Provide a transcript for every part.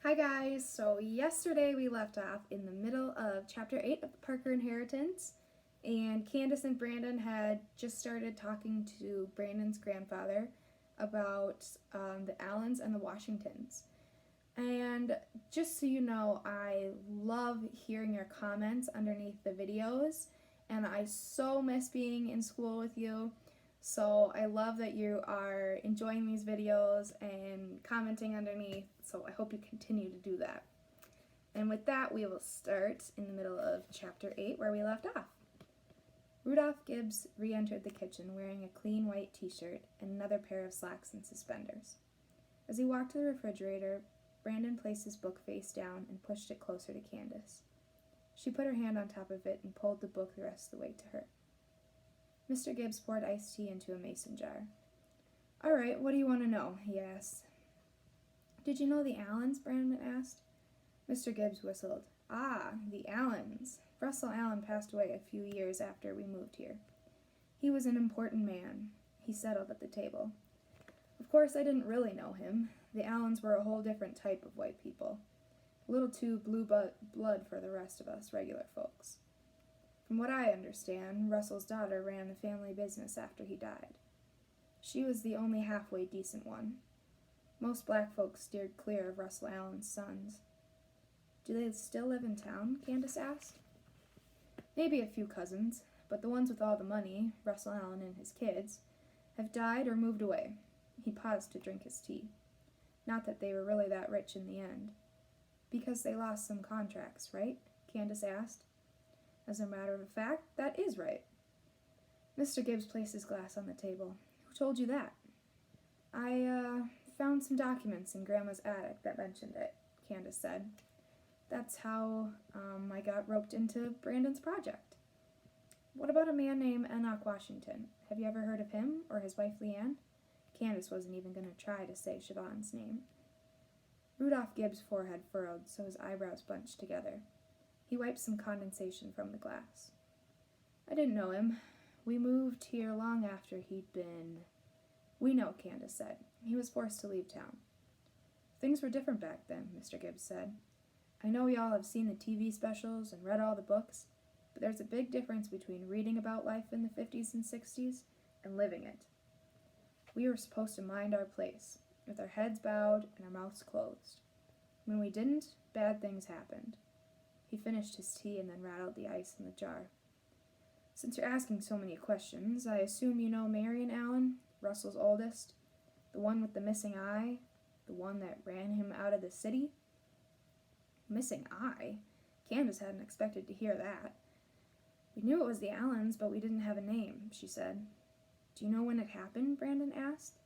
Hi guys, so yesterday we left off in the middle of chapter 8 of the Parker Inheritance, and Candace and Brandon had just started talking to Brandon's grandfather about the Allens and the Washingtons. And just so you know, I love hearing your comments underneath the videos, and I so miss being in school with you. So I love that you are enjoying these videos and commenting underneath, so I hope you continue to do that. And with that, we will start in the middle of chapter 8 where we left off. Rudolph Gibbs re-entered the kitchen wearing a clean white t-shirt and another pair of slacks and suspenders. As he walked to the refrigerator, Brandon placed his book face down and pushed it closer to Candace. She put her hand on top of it and pulled the book the rest of the way to her. Mr. Gibbs poured iced tea into a mason jar. "All right, what do you want to know?" he asked. "Did you know the Allens?" Brandon asked. Mr. Gibbs whistled. "Ah, the Allens. Russell Allen passed away a few years after we moved here. He was an important man." He settled at the table. "Of course, I didn't really know him. The Allens were a whole different type of white people. A little too blue blood for the rest of us regular folks. From what I understand, Russell's daughter ran the family business after he died. She was the only halfway decent one. Most black folks steered clear of Russell Allen's sons." "Do they still live in town?" Candace asked. "Maybe a few cousins, but the ones with all the money, Russell Allen and his kids, have died or moved away." He paused to drink his tea. "Not that they were really that rich in the end." "Because they lost some contracts, right?" Candace asked. "As a matter of fact, that is right." Mr. Gibbs placed his glass on the table. "Who told you that?" I found some documents in Grandma's attic that mentioned it," Candace said. "That's how I got roped into Brandon's project." "What about a man named Enoch Washington? Have you ever heard of him, or his wife Leanne?" Candace wasn't even going to try to say Siobhan's name. Rudolph Gibbs' forehead furrowed, so his eyebrows bunched together. He wiped some condensation from the glass. "I didn't know him. We moved here long after he'd been—" "We know," Candace said. "He was forced to leave town." "Things were different back then," Mr. Gibbs said. "I know y'all have seen the TV specials and read all the books, but there's a big difference between reading about life in the 50s and 60s and living it. We were supposed to mind our place, with our heads bowed and our mouths closed. When we didn't, bad things happened." He finished his tea and then rattled the ice in the jar. "Since you're asking so many questions, I assume you know Marion Allen, Russell's oldest, the one with the missing eye, the one that ran him out of the city?" "Missing eye?" Candace hadn't expected to hear that. "We knew it was the Allens, but we didn't have a name," she said. "Do you know when it happened?" Brandon asked.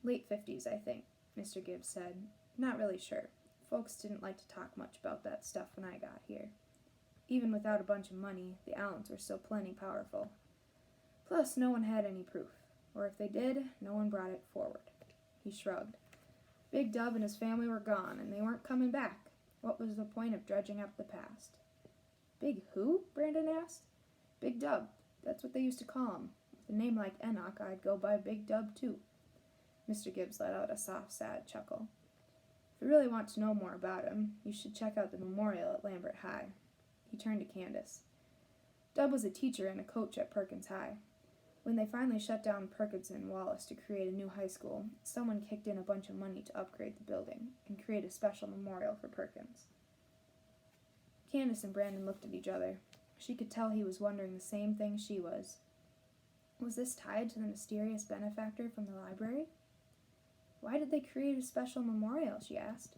"Late 50s, I think," Mr. Gibbs said. "Not really sure. Folks didn't like to talk much about that stuff when I got here. Even without a bunch of money, the Allens were still plenty powerful. Plus, no one had any proof. Or if they did, no one brought it forward." He shrugged. "Big Dub and his family were gone, and they weren't coming back. What was the point of dredging up the past?" "Big who?" Brandon asked. "Big Dub. That's what they used to call him. With a name like Enoch, I'd go by Big Dub, too." Mr. Gibbs let out a soft, sad chuckle. "If you really want to know more about him, you should check out the memorial at Lambert High." He turned to Candace. "Dub was a teacher and a coach at Perkins High. When they finally shut down Perkins and Wallace to create a new high school, someone kicked in a bunch of money to upgrade the building and create a special memorial for Perkins." Candace and Brandon looked at each other. She could tell he was wondering the same thing she was. Was this tied to the mysterious benefactor from the library? "Why did they create a special memorial?" she asked.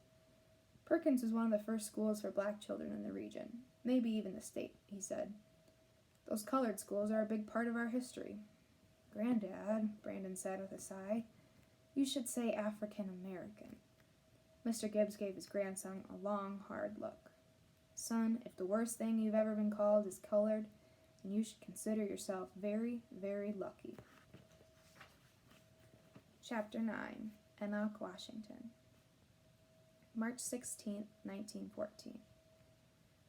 "Perkins was one of the first schools for black children in the region, maybe even the state," he said. "Those colored schools are a big part of our history." "Granddad," Brandon said with a sigh, "you should say African American." Mr. Gibbs gave his grandson a long, hard look. "Son, if the worst thing you've ever been called is colored, then you should consider yourself very, very lucky." Chapter 9. Enoch Washington. March 16, 1914.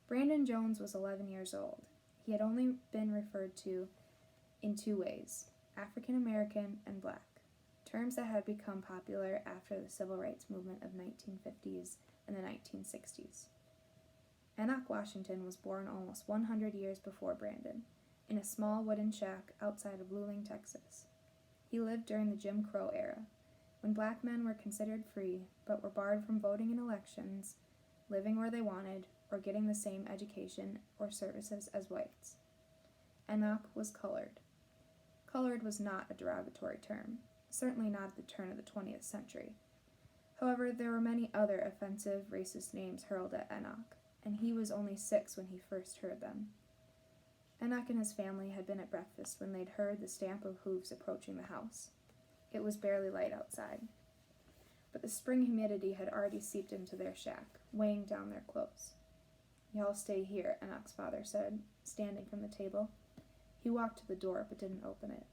Brandon Jones was 11 years old. He had only been referred to in two ways: African American and black, terms that had become popular after the civil rights movement of 1950s in the 1960s. Enoch Washington was born almost 100 years before Brandon, in a small wooden shack outside of Luling, Texas. He lived during the Jim Crow era, when black men were considered free but were barred from voting in elections, living where they wanted, or getting the same education or services as whites. Enoch was colored. Colored was not a derogatory term, certainly not at the turn of the 20th century. However, there were many other offensive racist names hurled at Enoch, and he was only 6 when he first heard them. Enoch and his family had been at breakfast when they'd heard the stamp of hooves approaching the house. It was barely light outside, but the spring humidity had already seeped into their shack, weighing down their clothes. "Y'all stay here," Enoch's father said, standing from the table. He walked to the door but didn't open it.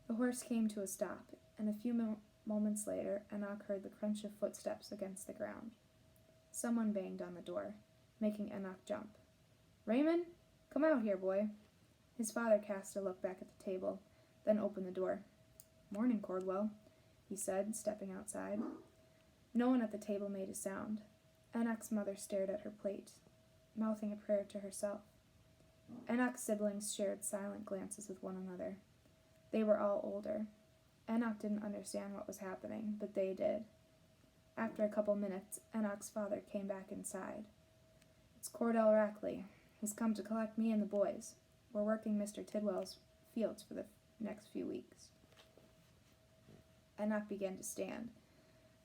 The horse came to a stop, and a few moments later Enoch heard the crunch of footsteps against the ground. Someone banged on the door, making Enoch jump. "Raymond? Come out here, boy." His father cast a look back at the table, then opened the door. "Morning, Cordwell," he said, stepping outside. No one at the table made a sound. Enoch's mother stared at her plate, mouthing a prayer to herself. Enoch's siblings shared silent glances with one another. They were all older. Enoch didn't understand what was happening, but they did. After a couple minutes, Enoch's father came back inside. "It's Cordell Rackley. He's come to collect me and the boys. We're working Mr. Tidwell's fields for the next few weeks." Enoch began to stand,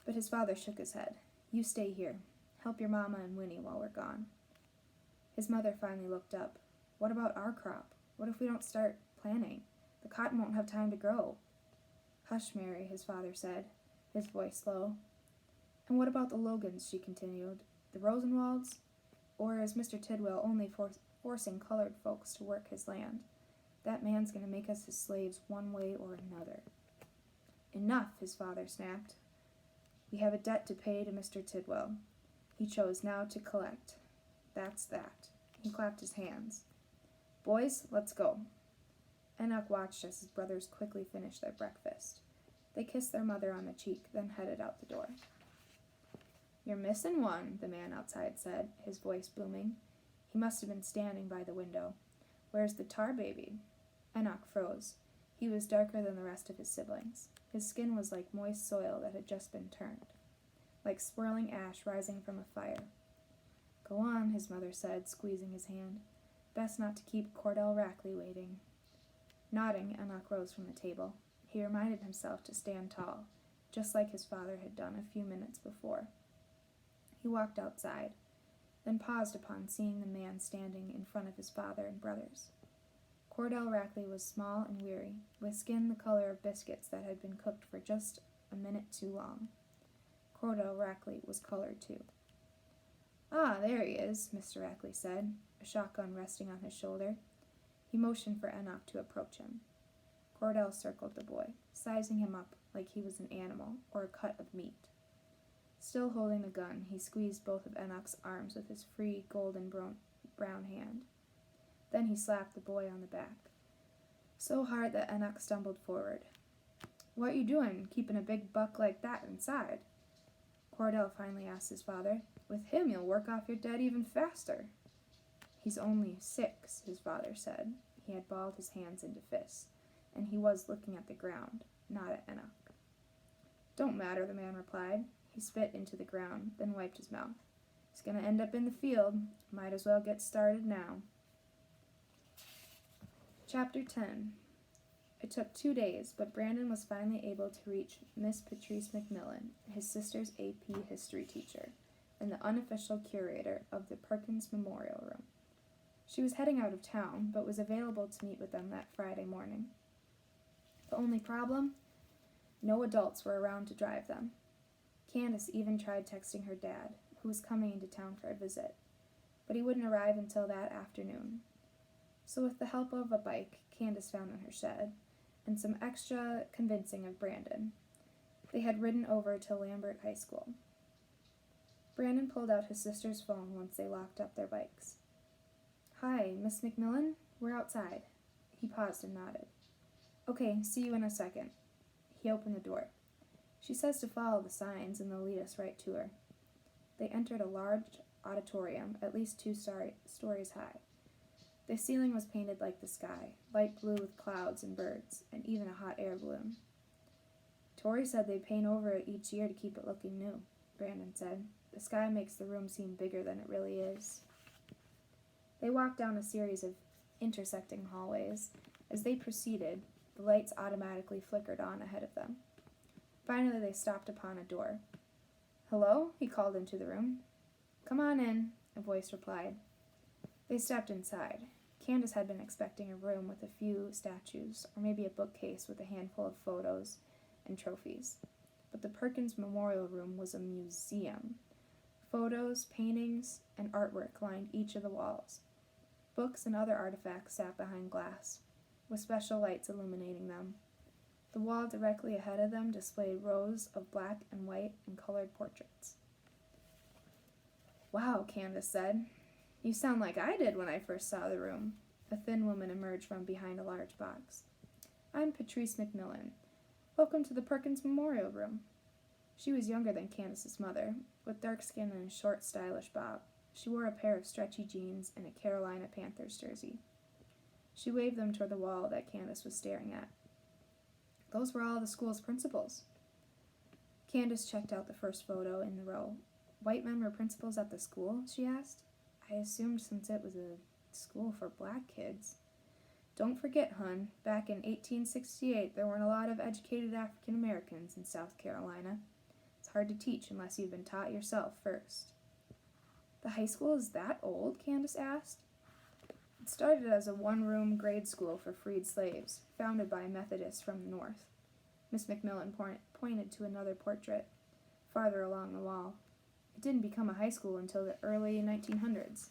but his father shook his head. "You stay here. Help your mama and Winnie while we're gone." His mother finally looked up. "What about our crop? What if we don't start planting? The cotton won't have time to grow." "Hush, Mary," his father said, his voice low. "And what about the Logans?" she continued. "The Rosenwalds? Or is Mr. Tidwell only forcing colored folks to work his land? That man's going to make us his slaves one way or another." "Enough," his father snapped. "We have a debt to pay to Mr. Tidwell. He chose now to collect. That's that." He clapped his hands. "Boys, let's go." Enoch watched as his brothers quickly finished their breakfast. They kissed their mother on the cheek, then headed out the door. "You're missing one," the man outside said, his voice booming. He must have been standing by the window. "Where's the tar baby?" Enoch froze. He was darker than the rest of his siblings. His skin was like moist soil that had just been turned, like swirling ash rising from a fire. "Go on," his mother said, squeezing his hand. "Best not to keep Cordell Rackley waiting." Nodding, Enoch rose from the table. He reminded himself to stand tall, just like his father had done a few minutes before. He walked outside, then paused upon seeing the man standing in front of his father and brothers. Cordell Rackley was small and weary, with skin the color of biscuits that had been cooked for just a minute too long. Cordell Rackley was colored too. "Ah, there he is," Mr. Rackley said, a shotgun resting on his shoulder. He motioned for Enoch to approach him. Cordell circled the boy, sizing him up like he was an animal or a cut of meat. Still holding the gun, he squeezed both of Enoch's arms with his free, golden brown hand. Then he slapped the boy on the back, so hard that Enoch stumbled forward. "What you doing, keeping a big buck like that inside?" Cordell finally asked his father. "With him you'll work off your debt even faster." "He's only 6, his father said. He had balled his hands into fists, and he was looking at the ground, not at Enoch. "Don't matter," the man replied. He spit into the ground, then wiped his mouth. "He's gonna end up in the field. Might as well get started now." Chapter 10. It took 2 days, but Brandon was finally able to reach Miss Patrice McMillan, his sister's AP history teacher, and the unofficial curator of the Perkins Memorial Room. She was heading out of town, but was available to meet with them that Friday morning. The only problem? No adults were around to drive them. Candace even tried texting her dad, who was coming into town for a visit, but he wouldn't arrive until that afternoon. So with the help of a bike Candace found in her shed, and some extra convincing of Brandon, they had ridden over to Lambert High School. Brandon pulled out his sister's phone once they locked up their bikes. "Hi, Miss McMillan? We're outside." He paused and nodded. "Okay, see you in a second." He opened the door. "She says to follow the signs and they'll lead us right to her." They entered a large auditorium, at least 2 stories high. The ceiling was painted like the sky, light blue with clouds and birds, and even a hot air balloon. Tori said they paint over it each year to keep it looking new, Brandon said. The sky makes the room seem bigger than it really is. They walked down a series of intersecting hallways. As they proceeded, the lights automatically flickered on ahead of them. Finally, they stopped upon a door. "Hello?" he called into the room. "Come on in," a voice replied. They stepped inside. Candace had been expecting a room with a few statues, or maybe a bookcase with a handful of photos and trophies. But the Perkins Memorial Room was a museum. Photos, paintings, and artwork lined each of the walls. Books and other artifacts sat behind glass, with special lights illuminating them. The wall directly ahead of them displayed rows of black and white and colored portraits. "Wow," Candace said. "You sound like I did when I first saw the room." A thin woman emerged from behind a large box. "I'm Patrice McMillan. Welcome to the Perkins Memorial Room." She was younger than Candace's mother, with dark skin and a short, stylish bob. She wore a pair of stretchy jeans and a Carolina Panthers jersey. She waved them toward the wall that Candace was staring at. Those were all the school's principals. Candace checked out the first photo in the row. "White men were principals at the school?" she asked. "I assumed since it was a school for black kids." "Don't forget, hun, back in 1868 there weren't a lot of educated African Americans in South Carolina. It's hard to teach unless you've been taught yourself first." "The high school is that old?" Candace asked. "It started as a one-room grade school for freed slaves, founded by Methodists from the north." Miss McMillan pointed to another portrait, farther along the wall. "It didn't become a high school until the early 1900s.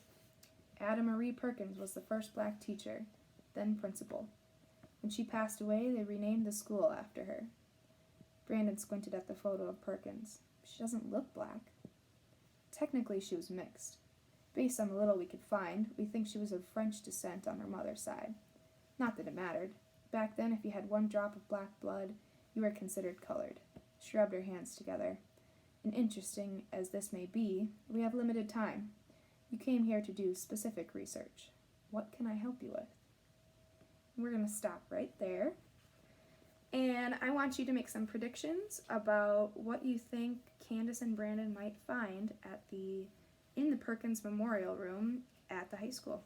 Ada Marie Perkins was the first black teacher, then principal. When she passed away, they renamed the school after her." Brandon squinted at the photo of Perkins. "She doesn't look black." "Technically, she was mixed. Based on the little we could find, we think she was of French descent on her mother's side. Not that it mattered. Back then, if you had one drop of black blood, you were considered colored." She rubbed her hands together. "And interesting as this may be, we have limited time. You came here to do specific research. What can I help you with?" We're going to stop right there. And I want you to make some predictions about what you think Candace and Brandon might find in the Perkins Memorial Room at the high school.